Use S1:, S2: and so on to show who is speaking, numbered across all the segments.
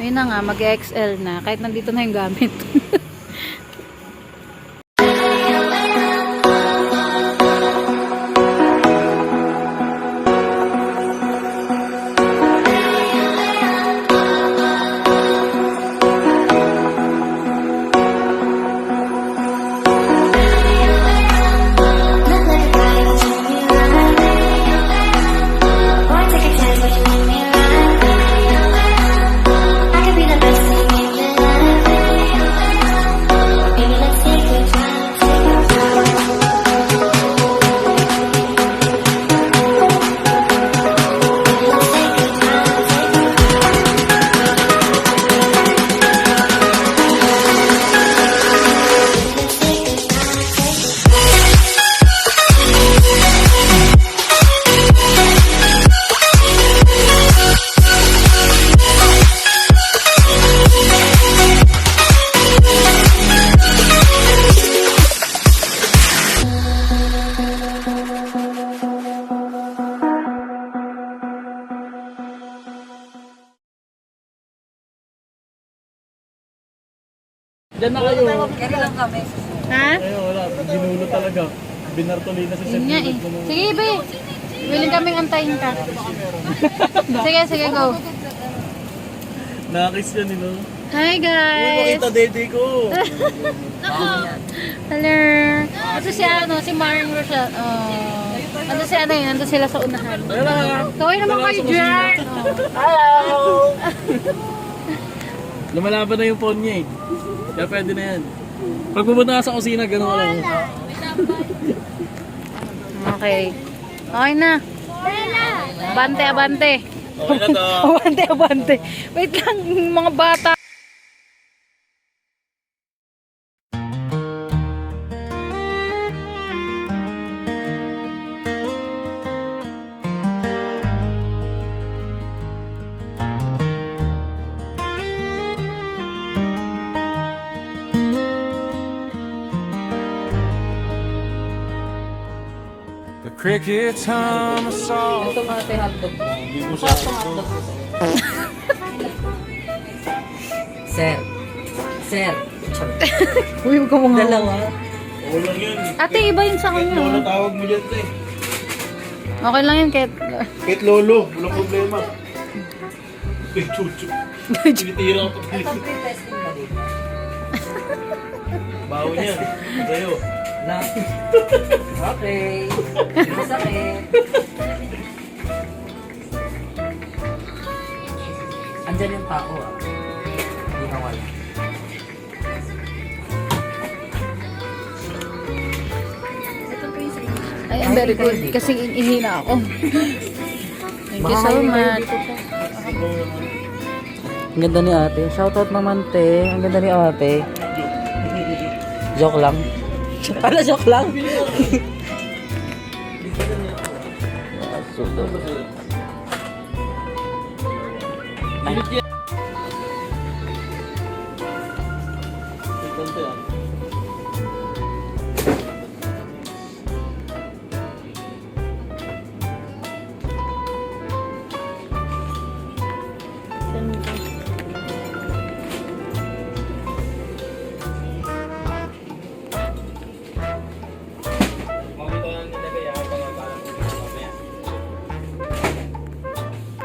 S1: Ayun na nga, mag-XL na. Kahit nandito na yung gamit.
S2: Diyan na kayo.
S3: Kaya lang kami.
S1: Ha?
S2: Ayun, wala. Ginulo talaga. Binartolina sa
S1: Yun nga eh. Sige, Ibe. Willing kaming antayin ka. Sige, sige, go.
S2: Nakakiss yan, no?
S1: Hi,
S2: Uy,
S1: guys.
S2: makita dede ko.
S1: Hello. Ito si ano, si Maring Rochelle. Oh. Ando si ano yun, ando sila sa unahan.
S2: Ayun na.
S1: Kaway naman kayo dyan.
S2: Hello! Lumalaban na yung phone niya eh. Kaya pwede na yan. Pag pumunta ka sa kusina, gano'n ka lang.
S1: Okay. Okay na. Abante, abante.
S2: Okay na to.
S1: Abante, abante. Wait lang, mga bata.
S4: Crickets hum a song.
S1: Ito mga hotdog.
S3: Sir. Sir.
S1: Uy, huwag ka mga.
S3: Dalawa.
S2: Oo lang yun.
S1: Ate, iba yun sa
S2: Kahit lolo
S1: kanya.
S2: tawag mo dyan, te.
S1: Okay lang yun, kahit...
S2: Kahit lolo, walang problema. Kahit chuchu. Tinitira ko pa.
S3: Testing ba dito?
S2: Bawo niya. Sa'yo.
S3: Na. Okay. Masakit. Andyan yung tao ah. Hindi na wala.
S1: Ay, I'm very good. Kasi ihina ako. Thank you so much.
S3: Ang ganda ni ate. Shoutout naman te. Ang ganda ni ate. Joke lang. Pala joke lang.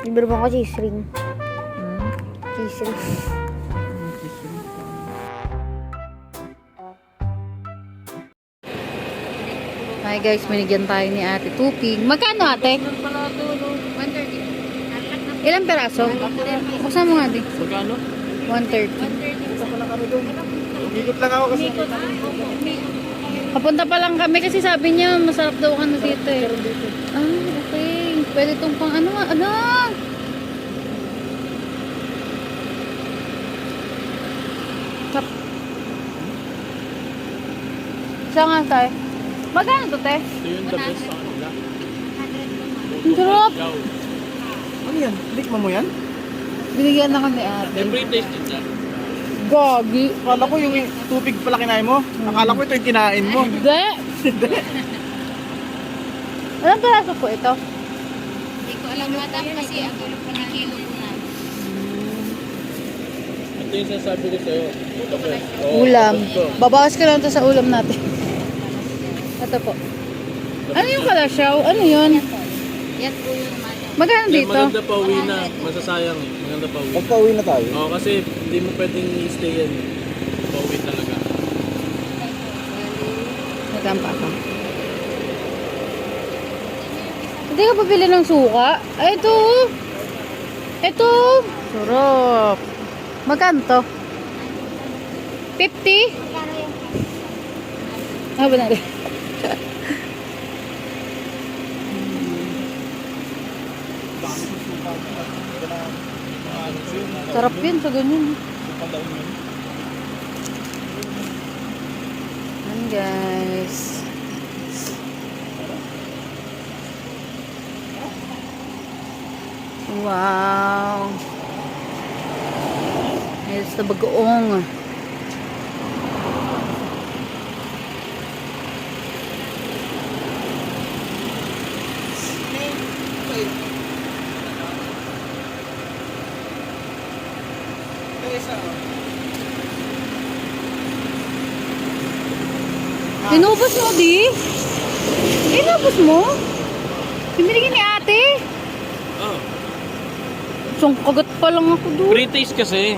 S5: Libre mo ko cheese ring. Cheese ring.
S1: Hi guys, binigyan tayo ni ate tupig. Magkano ate? 130. Ilang peraso? Buksan mo nga din.
S2: Magkano?
S1: 130.
S2: Ikot lang ako kasi.
S1: Papunta pa lang kami kasi sabi niya masarap daw ano dito eh. Ah, okay. Pwede itong pang ano. Tap. Siya nga tayo. Magkano to, te?
S2: Ito yung the best sa kanila.
S1: Ang sarap.
S2: Ano yan? Likma mo yan?
S1: Binigyan na kami ate.
S2: Pre-tasted siya.
S1: Gagi.
S2: Akala ko yung tubig pala kinain mo. Akala ko ito yung kinain mo.
S1: Hindi. Anong peraso po ito?
S5: Hindi ko alam madam kasi ang kilo po na kilo po na.
S2: Ito yung sinasabi ko sa'yo.
S1: Ulam. Babawas ko lang ito sa ulam natin. Ito po. Ano yung kalasyaw? Ano yun?
S5: Yan po yung naman.
S1: Magkano dito?
S2: Maganda pa uwi na. Masasayang eh. Maganda pa uwi.
S3: Pagpa-uwi na tayo.
S2: Oo, kasi hindi mo pwedeng i-stay yan. Pa-uwi talaga.
S1: Nagampa ka. Hindi ka pabili ng suka? Ay, ito. Ito. Sarap. Magkano to? 50? Ah, ba na rin? Sarap yun sa ganyan. Yan guys. Wow. Here's the bagoong. Inubos mo, di? Inubos mo? Binigyan ni ate?
S2: Oh.
S1: Siyang kagat pa lang ako doon.
S2: Pre-taste kasi.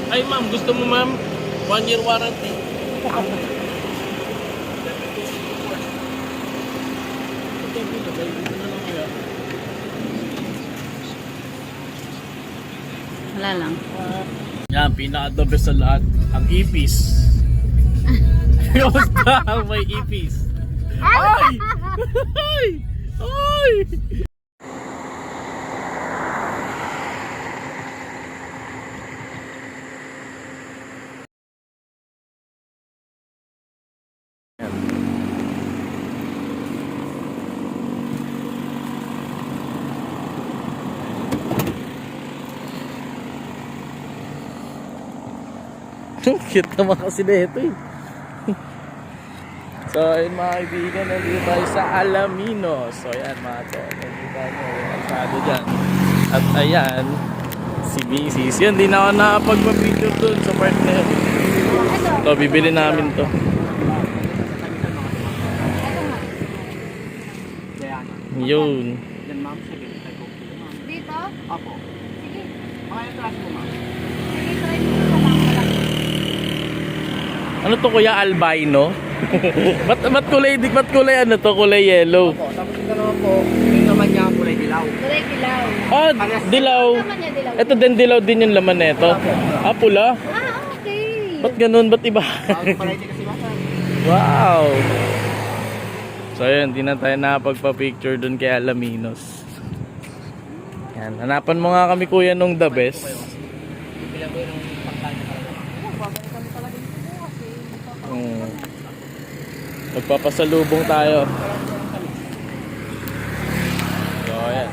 S2: Ay ma'am, gusto mo ma'am? 1 year warranty.
S1: Wala lang.
S2: Yan, pinaka-the best sa lahat. Ang ipis. Kamusta ang may ipis? Ay! Ay! Ay!
S3: Cute naman kasi na ito eh. So ayun mga kaibigan, nandito tayo sa Alaminos. So ayan mga to, nandito tayo masyado dyan. At ayan, si Mrs. Yun, di na ako nakapagpa-picture dun sa part na yun. So bibili namin to. Yun.
S5: Dito?
S6: Apo.
S5: Sige.
S6: Mga entrance mo, ma'am.
S5: Sige, try mo sa malaki.
S3: Ano to kuya, albino? ba't kulay ano to, kulay yellow?
S6: Opo. Tapos ito naman po, yung naman niya ang kulay dilaw.
S5: Kulay kilaw.
S3: Ah, dilaw.
S5: Naman niya dilaw.
S3: Ito din dilaw din yung laman nito. Ah, pula?
S5: Ah, okay.
S3: Ba't ganun? Ba't iba?
S6: Bawal variety kasi ma'am.
S3: Wow! So yun, di na tayo nakapagpa-picture dun kay Alaminos. Yan, hanapan mo nga kami kuya nung the best.
S6: Bilang ko yung pagkain talaga.
S3: Magpapasalubong tayo. So ayan.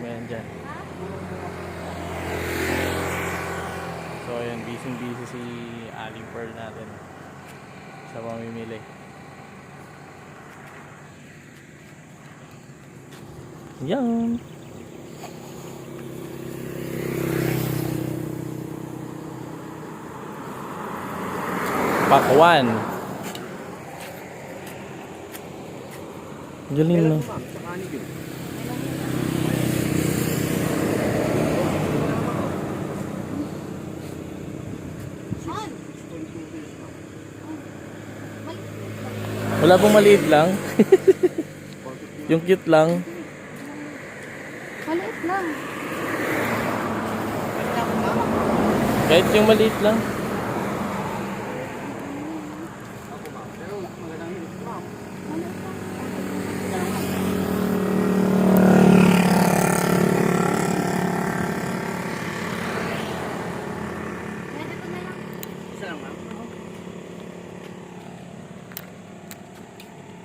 S3: Ayan dyan. So ayan, busy si Aling Pearl natin sa mamimili. Yan. Pakwan. Galing no. Wala pong maliit lang. Yung cute lang.
S5: Maliit lang.
S3: Kahit yung maliit lang.
S6: Isa lang, ma'am.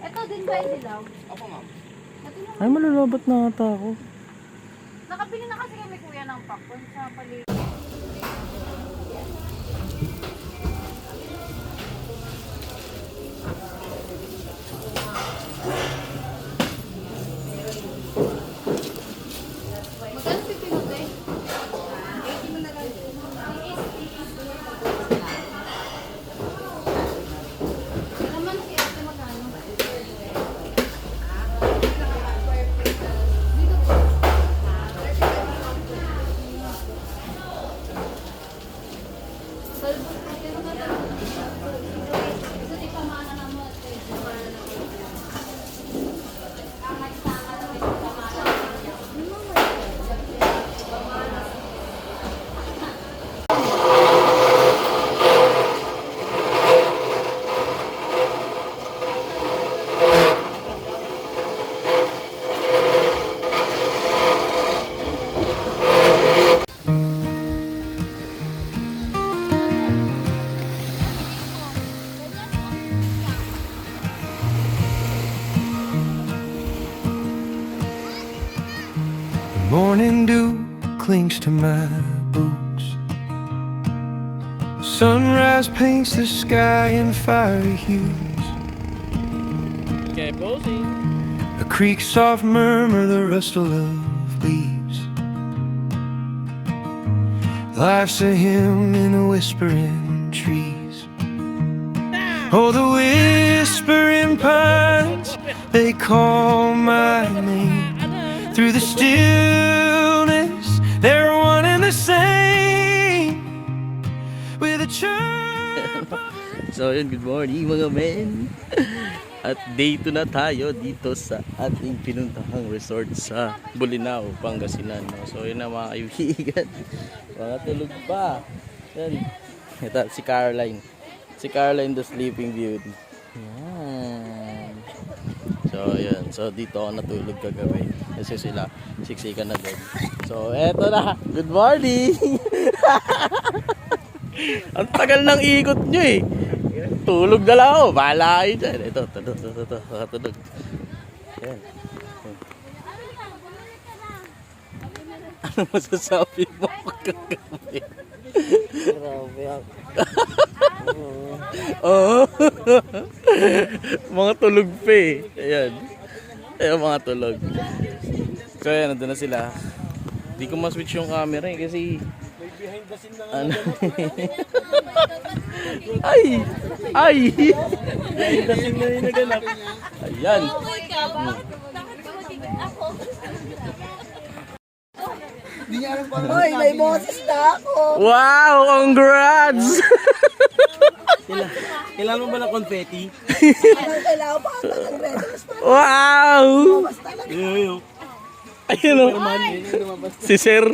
S5: Ito din ba yung dilaw?
S6: Opo, ma'am.
S5: Ito na.
S3: Ay, malulobot na ata ako.
S5: Nakabili na kasi kami kuya ng popcorn sa paligid. Magkano pipinote?
S4: Morning dew clings to my boots. Sunrise paints the sky in fiery hues.
S3: Okay, posing.
S4: A creek soft murmur, the rustle of leaves. Life's a hymn in the whispering trees. Oh, the whispering pines, they call my name. Through the stillness, they're one and the same. With a chirp.
S3: So yun, good morning mga men. At day 2 na tayo dito sa ating pinuntahang resort sa Bolinao, Pangasinan. No? So yun na mga kaibigan. Mga tulog pa. Yan. Ito si Caroline. Si Caroline the Sleeping Beauty. Yan. So yun. So dito ako natulog kagabi. Kasi sila siksikan na doon. So eto na. Good morning. Ang tagal ng ikot nyo eh. Tulog na lang ako. Bahala kayo dyan. Ito. Nakatulog. Yan. Ano masasabi mo kagabi?
S6: Grabe ako.
S3: Oo. Mga tulog pa eh. Ayan. Ayan mga tulog. So ayan, nandun na sila. Di ko ma-switch yung camera eh kasi ano? Ay! Behind the scene na yung naganap. Ayan.
S6: Hoy, may boses na ako.
S3: Wow! Congrats!
S2: Kailangan mo ba ng confetti?
S6: Anong kailangan pa ang nag-redos?
S3: Wow!
S2: Yo.
S3: Ayun o. Si Sir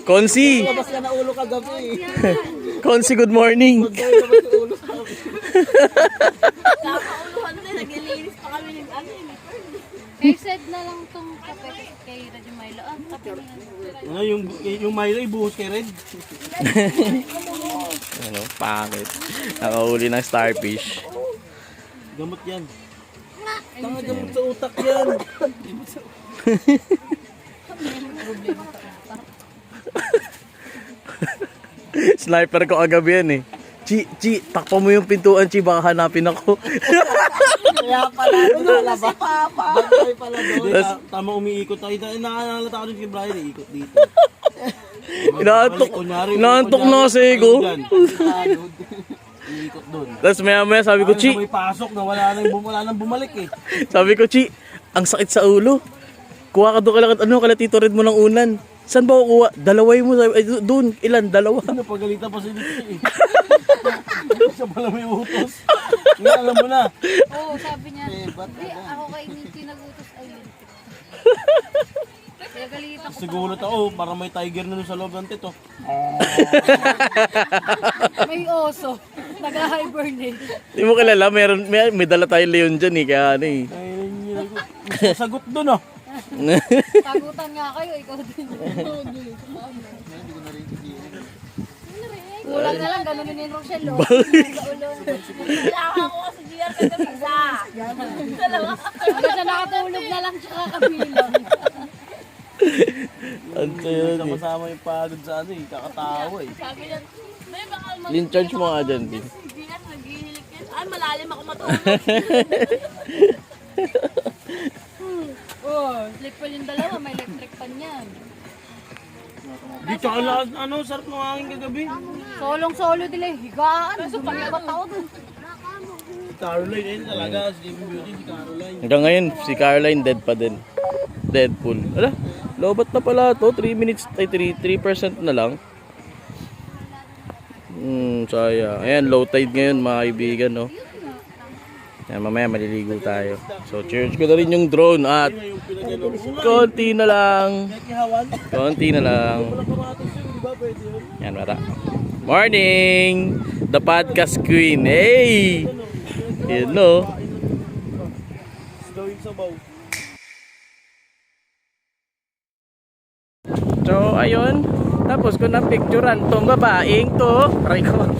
S3: Konsi.
S6: Labas ka na ulo kagabi.
S3: Konsi, good morning.
S5: Nakakauluhan na, naglilinis pa kami ng ano yun. Kay said na lang tong kape kay Radyo Milo. Ah, kape niya.
S2: Ano yung Milo ibuhos kay Red?
S3: Ano, pangit. Nakahuli ng starfish.
S2: Gamot yan. Tanga gamot sa utak yan.
S3: Sniper ko kagabi yan eh. Chi, takpan mo yung pintuan, Chi, baka hanapin ako.
S6: Kaya pala, wala si Papa.
S2: Bantay pala doon. Tama umiikot tayo. Nakakalata ko rin kay Brian, ikot dito.
S3: Inaantok na kasi ko.
S2: Iikot doon.
S3: Tapos maya sabi ko, Chi,
S2: May pasok na wala nang bumalik eh.
S3: sabi ko, Chi, ang sakit sa ulo. Kuha ka doon kala Tito Red mo ng unan. Saan ba kukuha? Dalaway mo. Doon, ilan? Dalawa.
S2: Napagalitan pa si Dito eh. Siya pala may utos. Ngayon alam mo na.
S5: Oo, sabi niya, di ako kay Ninti nagutos ay lintik. Kaya galitan ko.
S2: Sigulat ako, parang may tiger na doon sa loob ng tito.
S5: May oso. Nag-hibernate.
S3: Di mo kilala, may dala tayong leon dyan eh. Kaya ano eh.
S2: Ay, sagot doon ah.
S5: Tagutan nga kayo, ikaw din. Kulang na lang, ganunin yung Rochelle. Kailangan ko kasi GR kagabi isa. Hanggang sa nakatulog na lang tsaka kabilang.
S3: Ano yun eh.
S2: Kasama yung pagod sa ano eh, kakatawa eh.
S5: Sabi niya, may baka
S3: Lin, charge mo nga dyan, Lin.
S5: GR naghihilik yan. Ay, malalim ako matulog. Oh, sleep pa yung dalawa, may electric pan yan.
S2: Di tsaka lahat, ano, sarap ng hangin kagabi.
S5: Solong-solo nila, higaan. Sumayabat ako dun.
S2: Si Caroline, ayun talaga, Sleeping Beauty, si Caroline.
S3: Hanggang ngayon, si Caroline dead pa din. Deadpool. Ala, lobat na pala to. 3 minutes, ay 3% na lang. Sayang. Ayan, low tide ngayon mga kaibigan, no. Ayan, mamaya maliligo tayo. So, charge ko na rin yung drone at konti na lang. Konti na lang. Yan, mara. Morning! The podcast queen. Hey! Yun, no. So, ayun. Tapos ko na picturean tong babaeng to. Aray ko.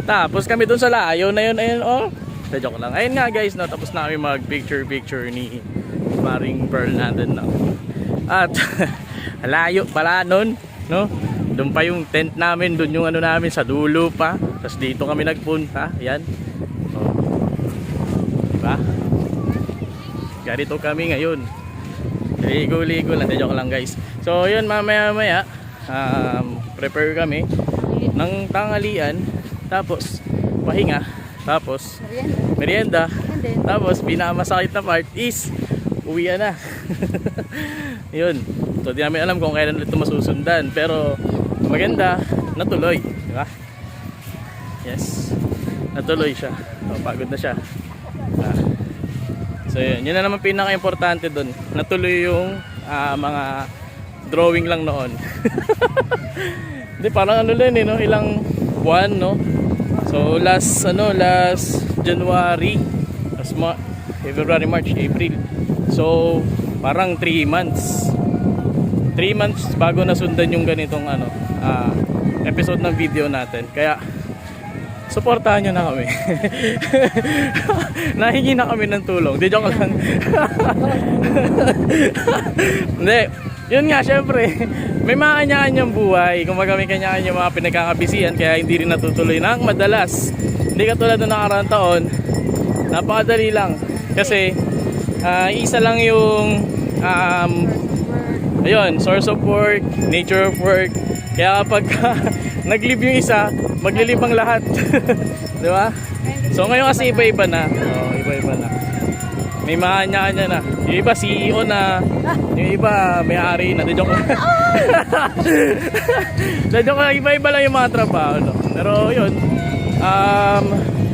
S3: Tapos kami dun sa layo na yun. Ayun, oh. Joke lang. Ayun nga guys, no. Tapos na kami mag picture ni Maring Pearl natin, no. At layo pala nun, no? Doon pa yung tent namin, doon yung ano namin sa dulo pa. Tapos dito kami nagpunta, yan. Oh. Diba? Ganito kami ngayon. Ligo-ligo lang, joke lang guys. So yun, mamaya-maya prepare kami ng tanghalian, tapos pahinga, tapos merienda, tapos pinakamasakit na part is uwian na. Yun. So di namin alam kung kailan ito masusundan, pero maganda, natuloy, di ba? Yes. Natuloy siya. So, pagod na siya. So yun na naman pinaka-importante doon. Natuloy yung mga drawing lang noon. Hindi, parang ano lang no? Ilang buwan, no? So last January, February, March, April. So parang 3 months. 3 months bago nasundan yung ganitong episode ng video natin. Kaya suportahan nyo na kami. Nahingi na kami ng tulong. Di joke lang. Hindi. Yun nga, syempre, may mga kanya-kanyang buhay. Kumbaga may kanya-kanyang mga pinagkakabisihan, kaya hindi rin natutuloy ng madalas. Hindi katulad ng nakaraang taon, napakadali lang. Kasi isa lang yung ayun, source of work, nature of work. Kaya kapag nag-leave yung isa, maglilib ang lahat. Di ba? So ngayon kasi iba-iba na. Iba-iba na. May mga kanya-kanya na. Yung iba CEO na. Yung iba may-ari na. Joke lang. Joke lang. Iba-iba lang yung mga trabaho. No? Pero yun.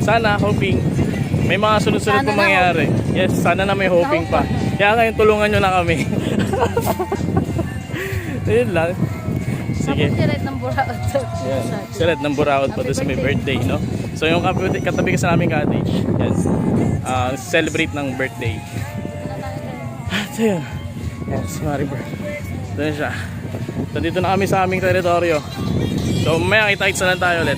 S3: Sana, hoping, may mga sunod-sunod pa mangyari. Yes, sana na may hoping pa. Kaya ngayon tulungan nyo na kami. Yun lang. Sige.
S5: Si Red ng Buraot.
S3: Yan. Si Red ng Buraot pa doon sa may birthday, no? So yung katabi ka sa aming cottage, yan. Celebrate ng birthday. At yun. Yan, si Maribel. Doon siya. So dito na kami sa aming teritoryo. So mamaya kita-kits na lang tayo ulit.